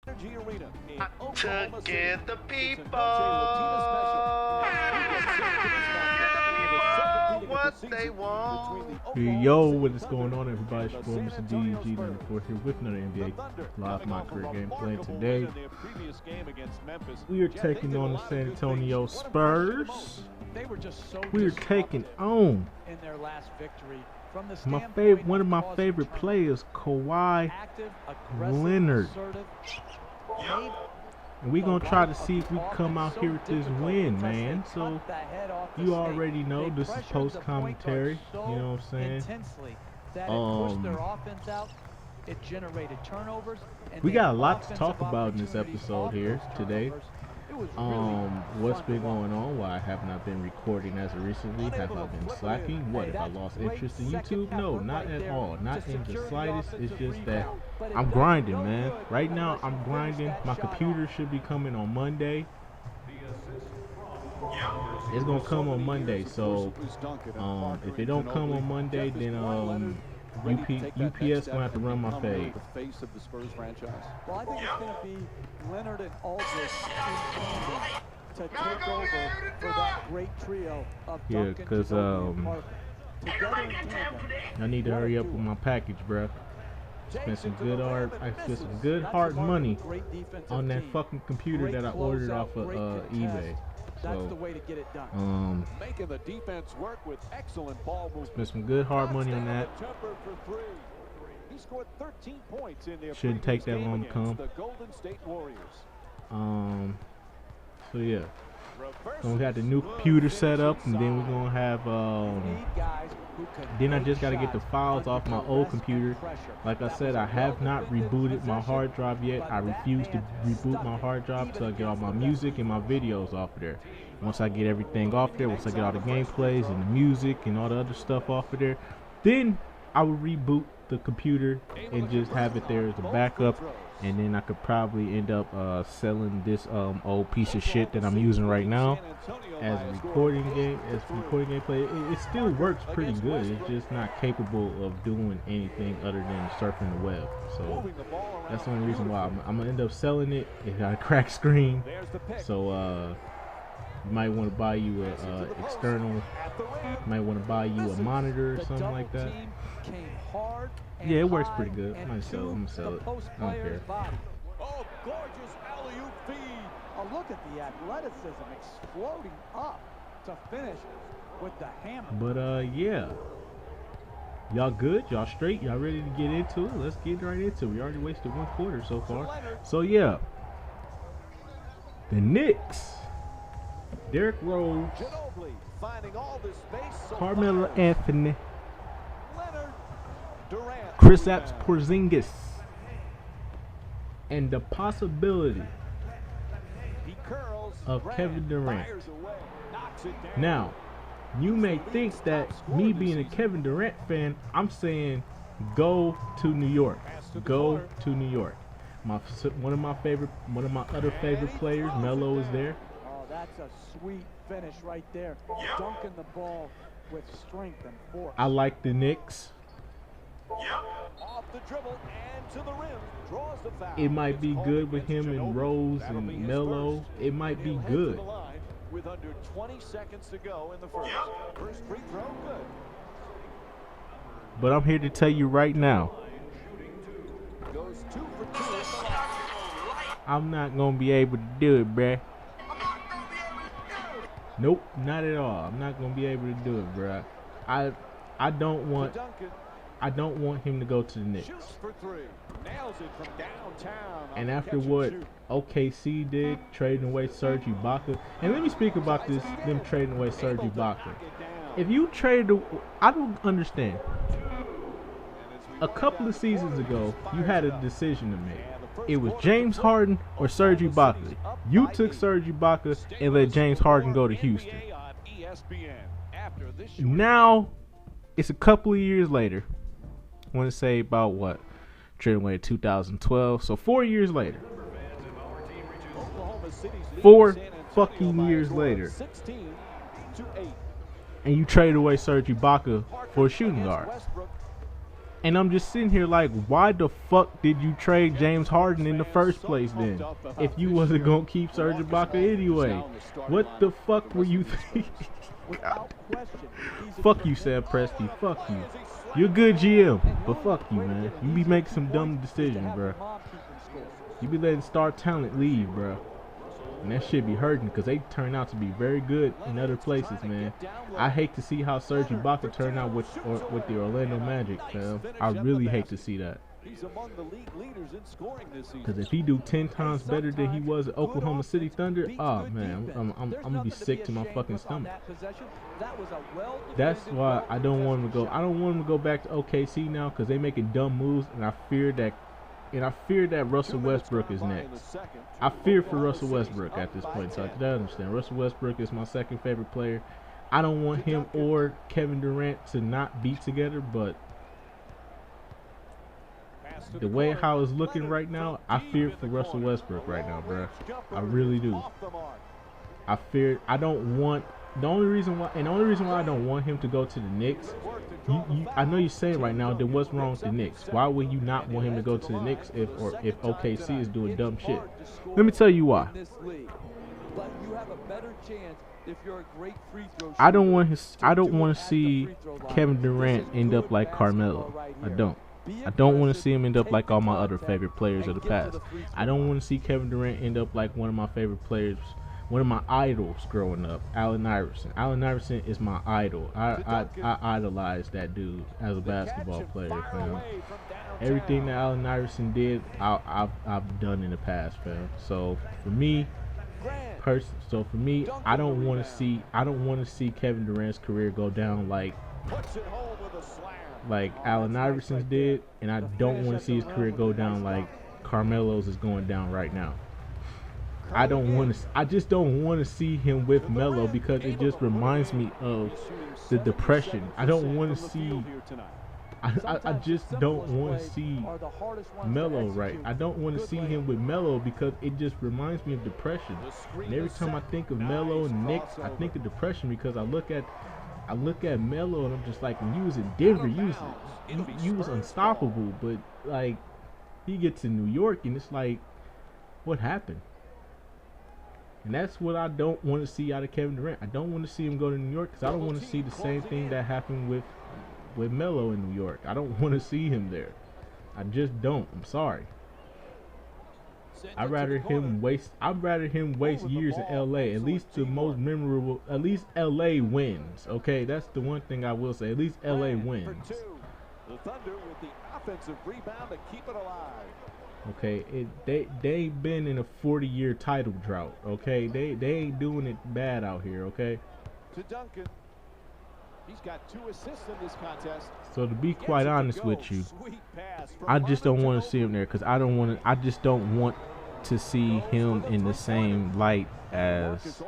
To get the people what they want. Yo, what is going on, everybody? It's your boy, Mr. DG94 here with another NBA Live My Career gameplay. Today, we are taking on the San Antonio Spurs. We are taking on one of my favorite players, Kawhi Leonard. And we're going to try to see if we come out here with this win, man. So, you already know this is post-commentary. You know what I'm saying? We got a lot to talk about in this episode here today. What's been going on? Why I have not been recording as of recently? Have I been slacking? What, if I lost interest in YouTube? No, not at all. Not in the slightest. It's just that I'm grinding, man. Right now, I'm grinding. My computer should be coming on Monday. It's gonna come on Monday. So, if it don't come on Monday, then UPS gonna have to run my fade. Face of the Spurs franchise. Well, I think it's gonna be Leonard and Aldridge to take over for that great trio of Duncan, because I need to hurry up with my package, bruh. Spent some good I spent some good hard money on that fucking computer that I ordered off of eBay. That's the way to get it done. Making the defense work with excellent ball movement. Spent some good hard money on that. He scored 13 points in their Shouldn't take that long to come. The Golden State Warriors. So yeah. Gonna got the new computer set up, and then we're gonna have then I just gotta get the files off my old computer. Like I said, I have not rebooted my hard drive yet. I refuse to reboot my hard drive till I get all my music and my videos off of there. Once I get everything off there, once I get all the gameplays and the music and all the other stuff off of there, then I will reboot the computer and just have it there as a backup. And then I could probably end up selling this old piece of shit that I'm using right now as a recording gameplay. It still works pretty good. It's just not capable of doing anything other than surfing the web. So that's the only reason why I'm gonna end up selling it. It got a cracked screen, so you might want to buy you a external. You might want to buy you a monitor or something like that. Yeah, it works pretty good. I'm gonna sell it. I don't care. Oh, gorgeous alley-oop feed. Oh, look at the athleticism exploding up to finish with the hammer. But yeah, y'all good? Y'all straight? Y'all ready to get into it? Let's get right into it. We already wasted one quarter so far. So yeah, the Knicks. Derrick Rose, Carmelo Anthony, Kristaps Porzingis, and the possibility of Kevin Durant. Now, you may think that me being a Kevin Durant fan, I'm saying go to New York. Go to New York. One of my other favorite players, Melo, is there. That's a sweet finish right there. Dunking the ball with strength and force. I like the Knicks. Off the dribble and to the rim. Draws the foul. It might be good with him and Rose and Melo. It might be good. With under 20 seconds to go in the first. First free throw, good. But I'm here to tell you right now, goes 2 for 2. I'm not going to be able to do it, bruh. Nope, not at all. I'm not gonna be able to do it, bro. I don't want him to go to the Knicks. And after what OKC did, trading away SERGE IBAKA, and let me speak about them trading away SERGE IBAKA. If you traded, I don't understand. A couple of seasons ago, you had a decision to make. It was James Harden or SERGE IBAKA. You took SERGE IBAKA and let James Harden go to Houston. Now, it's a couple of years later. I want to say about what? Trading away in 2012. So 4 years later. 4 fucking years later. And you traded away SERGE IBAKA for a shooting guard. And I'm just sitting here like, why the fuck did you trade James Harden in the first place then? If you wasn't going to keep Serge Ibaka anyway. What the fuck were you thinking? Fuck you, Sam Presti. Fuck you. You're a good GM, but fuck you, man. You be making some dumb decisions, bro. You be letting star talent leave, bro. And that shit be hurting because they turn out to be very good in other places, man. I hate to see how Serge Ibaka turned out with the Orlando Magic, fam. I really hate to see that. Because if he do 10 times better than he was at Oklahoma City Thunder, oh man, I'm gonna be sick to my fucking stomach. That's why I don't want him to go. I don't want him to go back to OKC now because they making dumb moves, and I fear that Russell Westbrook is next. I fear for Russell Westbrook at this point. So I can understand. Russell Westbrook is my second favorite player. I don't want him or Kevin Durant to not be together, but the way how it's looking right now, I fear for Russell Westbrook right now, bro. I really do. I don't want. The only reason why I don't want him to go to the Knicks, I know you're saying right now, then what's wrong with the Knicks? Why would you not want him to go to the Knicks if OKC is doing dumb shit? Let me tell you why. I don't want to see Kevin Durant end up like Carmelo. I don't want to see him end up like all my other favorite players of the past. I don't want to see Kevin Durant end up like one of my favorite players. One of my idols growing up, Allen Iverson. Allen Iverson is my idol. I idolize that dude as a basketball player, fam. Everything that Allen Iverson did, I've done in the past, fam. So for me, I don't want to see Kevin Durant's career go down like Allen Iverson's did, and I don't want to see his career go down like Carmelo's is going down right now. I just don't want to see him with Melo because it just reminds me of the depression. I don't want to see. I just don't want to see Melo right. I don't want to see him with Melo because it just reminds me of depression. And every time I think of Melo and Knicks, I think of depression because I look at Melo and I'm just like, when you was in Denver, you was unstoppable, but like he gets in New York and it's like, what happened? And that's what I don't want to see out of Kevin Durant. I don't want to see him go to New York because I don't want to see the same thing that happened with Melo in New York. I don't want to see him there. I just don't. I'm sorry. I'd rather him waste years in LA. At least the most memorable. At least LA wins. Okay, that's the one thing I will say. At least LA wins. The Thunder with the offensive rebound to keep it alive. Okay, they ain't been in a 40-year title drought. Okay, they ain't doing it bad out here. Okay. To Duncan, he's got 2 assists in this contest. So to be quite honest with you, I just don't want to see him there because I just don't want to see him in the same light as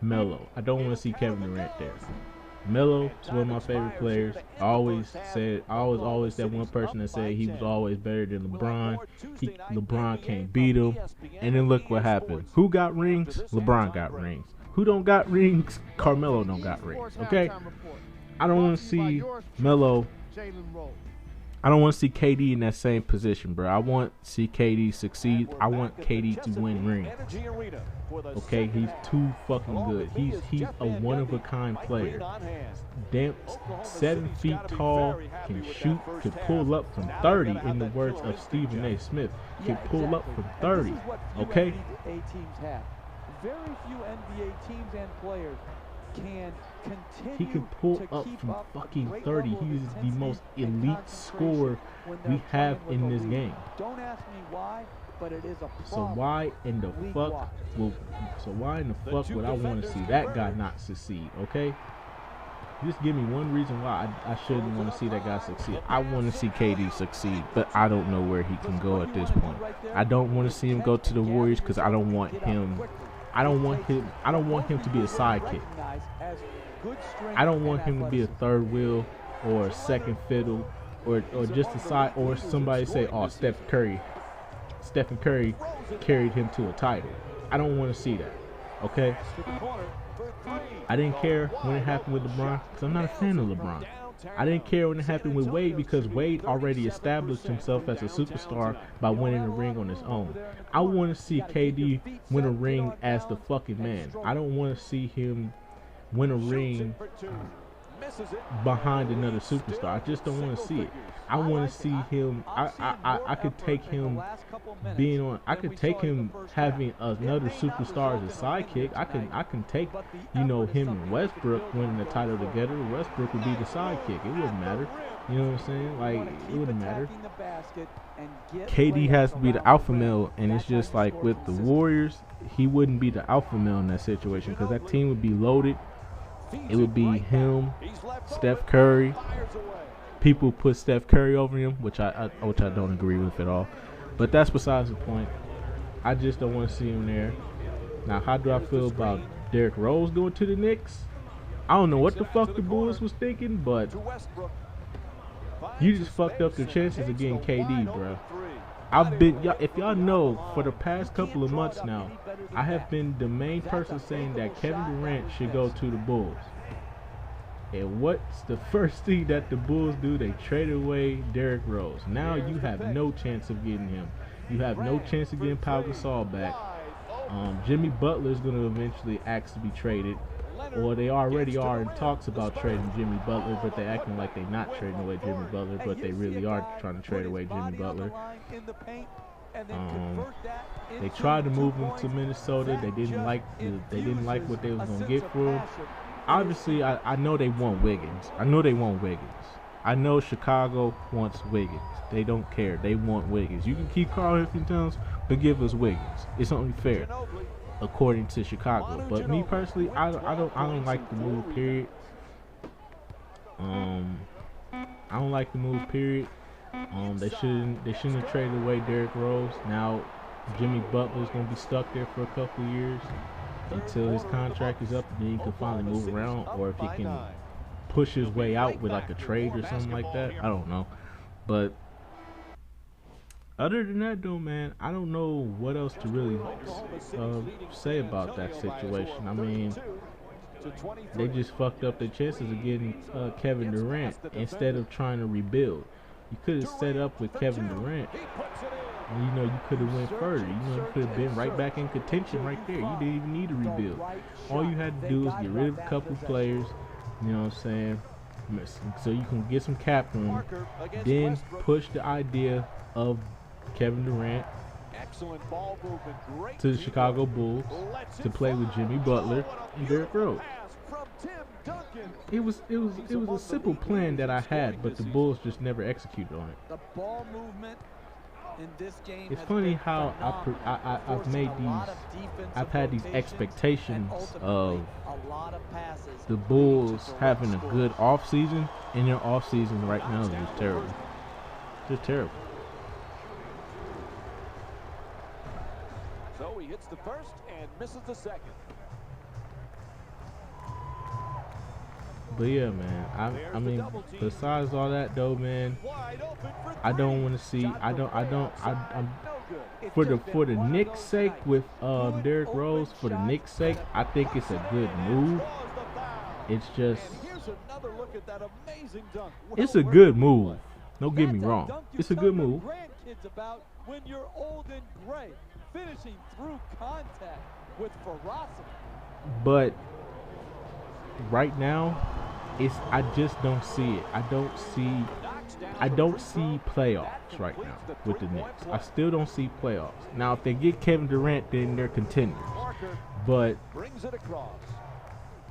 Melo. I don't want to see Kevin Durant there. Melo is one of my favorite players. I always that one person that said he was always better than LeBron. LeBron can't beat him. And then look what happened. Who got rings? LeBron got rings. Who don't got rings? Carmelo don't got rings. Okay? I don't want to see Melo. I don't want to see KD in that same position, bro. I want to see KD succeed. I want KD to win rings. Okay, he's too fucking good. He's a one-of-a-kind player. Damn, 7 feet tall, can shoot, can pull up from 30. In the words of Stephen A. Smith, can pull up from 30. Okay. Very few NBA teams and players can continue. He can pull up from fucking 30. He is the most elite scorer we have in this game. Don't ask me why, but it is a problem. So why in the fuck would I want to see that guy not succeed? Okay, just give me one reason why I shouldn't want to see that guy succeed. I want to see KD succeed, but I don't know where he can go at this point. I don't want to see him go to the Warriors because I don't want him. I don't want him to be a sidekick. I don't want him to be a third wheel or a second fiddle or just a side, or somebody say, oh, Stephen Curry carried him to a title. I don't want to see that. Okay? I didn't care when it happened with LeBron because I'm not a fan of LeBron. I didn't care when it happened with Wade because Wade already established himself as a superstar by winning a ring on his own. I want to see KD win a ring as the fucking man. I don't want to see him win a ring behind another superstar. I just don't want to see it. I want to see him. I could take him being on. I could take him having another superstar as a sidekick. I can take, you know, him and Westbrook winning the title together. Westbrook would be the sidekick. It wouldn't matter. You know what I'm saying? Like, it wouldn't matter. KD has to be the alpha male, and it's just like with the Warriors, he wouldn't be the alpha male in that situation because that team would be loaded. It would be him, Steph Curry. People put Steph Curry over him, which I don't agree with at all. But that's besides the point. I just don't want to see him there. Now, how do I feel about Derrick Rose going to the Knicks? I don't know what the fuck the Bulls was thinking, but you just fucked up their chances of getting KD, bro. If y'all know, for the past couple of months now, I have been the main person saying that Kevin Durant should go to the Bulls. And what's the first thing that the Bulls do? They trade away Derrick Rose. Now you have no chance of getting him. You have no chance of getting Pau Gasol back. Jimmy Butler is going to eventually ask to be traded. Or they already are in talks about trading Jimmy Butler, but they're acting like they're not trading away Jimmy Butler, but they really are trying to trade away Jimmy Butler. They tried to move him to Minnesota. They didn't like what they was gonna get for him. Obviously, I know they want Wiggins. I know Chicago wants Wiggins. They don't care. They want Wiggins. You can keep Karl Anthony Towns, but give us Wiggins. It's only fair, according to Chicago. But me personally, I don't like the move. Period. I don't like the move. Period. They shouldn't have traded away Derrick Rose. Now Jimmy Butler's gonna be stuck there for a couple of years until his contract is up, and then he can finally move around, or if he can push his way out with like a trade or something like that. I don't know. But other than that, though, man, I don't know what else to really say about that situation. I mean, they just fucked up their chances of getting Kevin Durant instead of trying to rebuild. You could have set up with Kevin Durant, and you know you could have went further. You know, you could have been right back in contention right there. You didn't even need to rebuild. All you had to do was get rid of a couple of players. You know what I'm saying? So you can get some cap room. Then push the idea of Kevin Durant to the Chicago Bulls to play with Jimmy Butler and Derrick Rose. It was a simple plan that I had, but the Bulls just never executed on it. The ball movement in this game. It's funny how I've had these expectations of the Bulls having a good offseason, and their offseason right now is just terrible. Just terrible. So he hits the first and misses the second. But yeah, man, I mean, besides all that though, man, I don't want to see. I'm for the Knicks' sake with Derrick Rose. For the Knicks' sake, I think it's a good move. It's just, it's a good move. Don't get me wrong. It's a good move. When you're old and gray, finishing through contact with ferocity. But right now, I just don't see it. I don't see playoffs right now with the Knicks. I still don't see playoffs. Now, if they get Kevin Durant, then they're contenders. But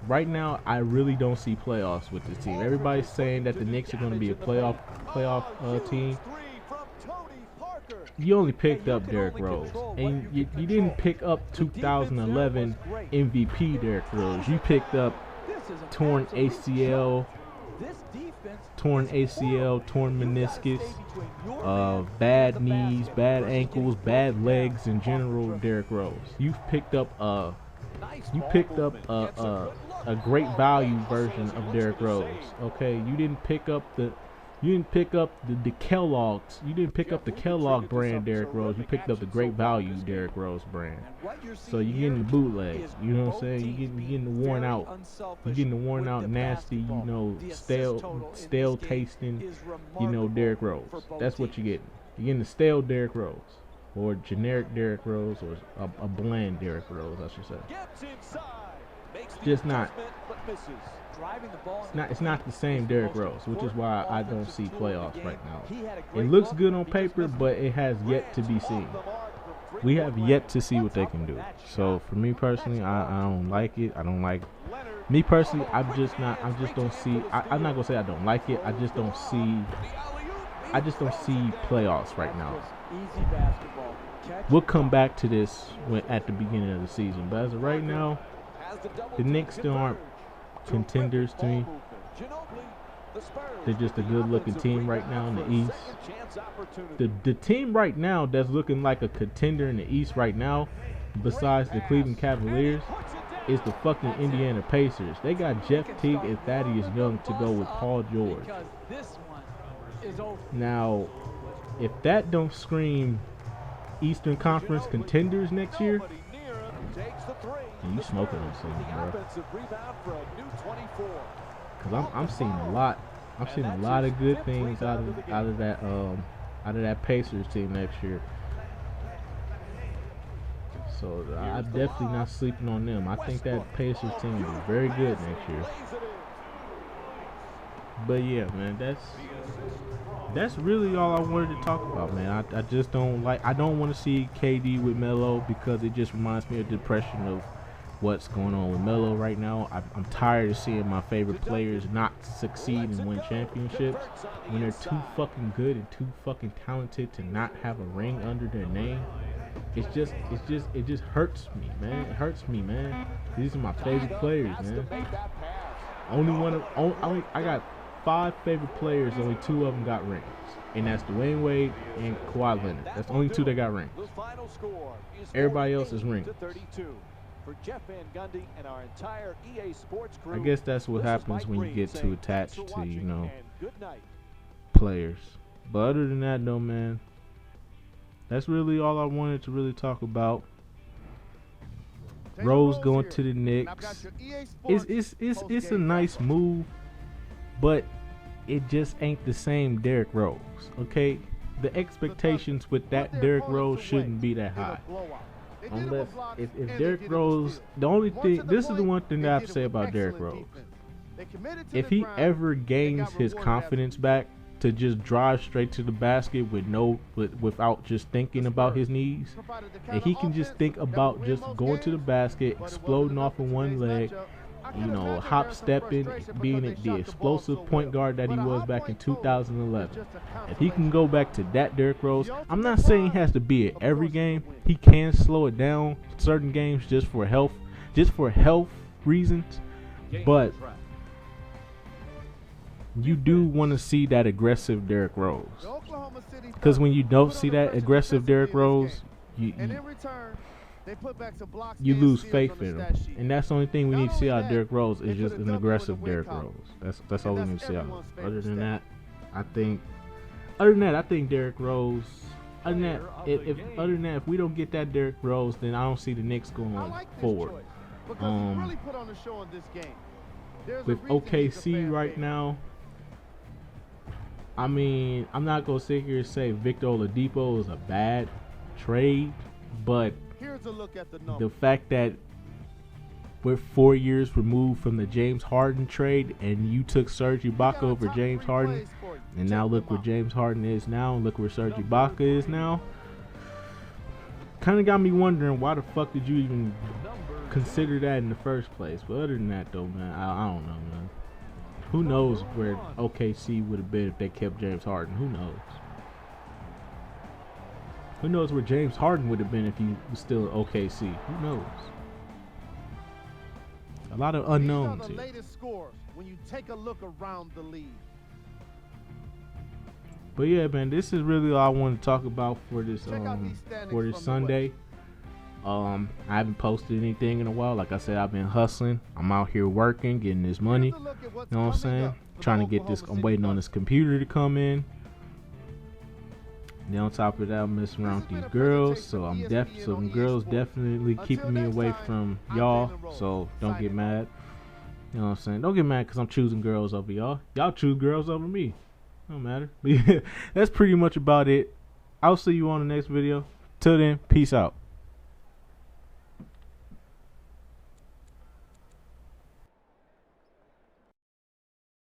right now, I really don't see playoffs with this team. Everybody's saying that the Knicks are going to be a playoff team. You only picked up Derrick Rose, and you didn't pick up 2011 MVP Derrick Rose. You picked up torn ACL, torn meniscus, bad knees, bad ankles, bad legs in general. Derrick Rose. You've picked up a great value version of Derrick Rose. Okay, you didn't pick up the You didn't pick up the Kellogg's. You didn't pick up the Kellogg brand Derrick Rose. You picked up the Great Value Derrick Rose brand. So you're getting the bootleg. You know what I'm saying? You're getting the worn out. You're getting the worn out, nasty, you know, stale tasting, you know, Derrick Rose. That's what you're getting. You're getting the stale Derrick Rose, or generic Derrick Rose, or a bland Derrick Rose, I should say. Just not. It's not the same Derrick Rose, which is why I don't see playoffs right now. It looks good on paper, but it has yet to be seen. We have yet to see what they can do. So for me personally, I don't like it. I don't like me personally. I'm just don't see. I'm not gonna say I don't like it. I just don't see playoffs right now. We'll come back to this at the beginning of the season, but as of right now, the Knicks still aren't contenders to me. They're just a good-looking team right now in the East. The team right now that's looking like a contender in the East right now, besides the Cleveland Cavaliers, is the fucking Indiana Pacers. They got Jeff Teague and Thaddeus Young to go with Paul George. Now, if that don't scream Eastern Conference contenders next year, you smoking on something, bro. Because I'm seeing a lot. I'm seeing a lot of good things out of that Pacers team next year. So I'm definitely not sleeping on them. I think that Pacers team will be very good next year. But yeah, man, that's really all I wanted to talk about, man. I just don't want to see KD with Melo, because it just reminds me of the depression of what's going on with Melo right now. I'm tired of seeing my favorite players not succeed and win championships when they're too fucking good and too fucking talented to not have a ring under their name. It just hurts me, man. It hurts me, man. These are my favorite players, man. I got 5 favorite players, only 2 of them got rings, and that's Dwayne Wade and Kawhi Leonard. That's the only 2 that got rings. Everybody else is rings. I guess that's what happens when you get too attached to, you know, players. But other than that, though, man, that's really all I wanted to really talk about. Rose going to the Knicks. It's a nice move, but it just ain't the same Derrick Rose, okay? The expectations with that Derrick Rose shouldn't be that high. Unless, if Derrick Rose, this is the one thing that I have to say about Derrick Rose. If he ever gains his confidence back to just drive straight to the basket without just thinking about his knees, and he can just think about just going to the basket, exploding off of one leg, you know, hop stepping, being the explosive point guard that he was back in 2011. If he can go back to that Derrick Rose, I'm not saying he has to be at every game. He can slow it down certain games just for health reasons. But you do want to see that aggressive Derrick Rose, because when you don't see that aggressive Derrick Rose, you lose faith in him, and that's the only thing we need to see out of Derrick Rose is just an aggressive Derrick Rose. That's all we need to see out of him. Other than that, I think Derrick Rose. If we don't get that Derrick Rose, then I don't see the Knicks going forward. With OKC right now, I mean, I'm not gonna sit here and say Victor Oladipo is a bad trade, but the fact that we're 4 years removed from the James Harden trade, and you took Serge Ibaka over James Harden, and now look where James Harden is now, and look where Serge Ibaka is now, kind of got me wondering, why the fuck did you even consider that in the first place? But other than that, though, man, I don't know, man. Who knows where OKC would have been if they kept James Harden? Who knows? Who knows where James Harden would have been if he was still at OKC? Who knows? A lot of unknowns here. When you take a look around the league. But yeah, man, this is really all I want to talk about for this Sunday. I haven't posted anything in a while. Like I said, I've been hustling. I'm out here working, getting this money. You know what I'm saying? trying to get this. I'm waiting on this computer to come in. Then on top of that, I'm messing around with these girls, so some girls definitely keeping me away from y'all. So don't get mad. You know what I'm saying? Don't get mad because I'm choosing girls over y'all. Y'all choose girls over me. Don't matter. But yeah, that's pretty much about it. I'll see you on the next video. Till then, peace out.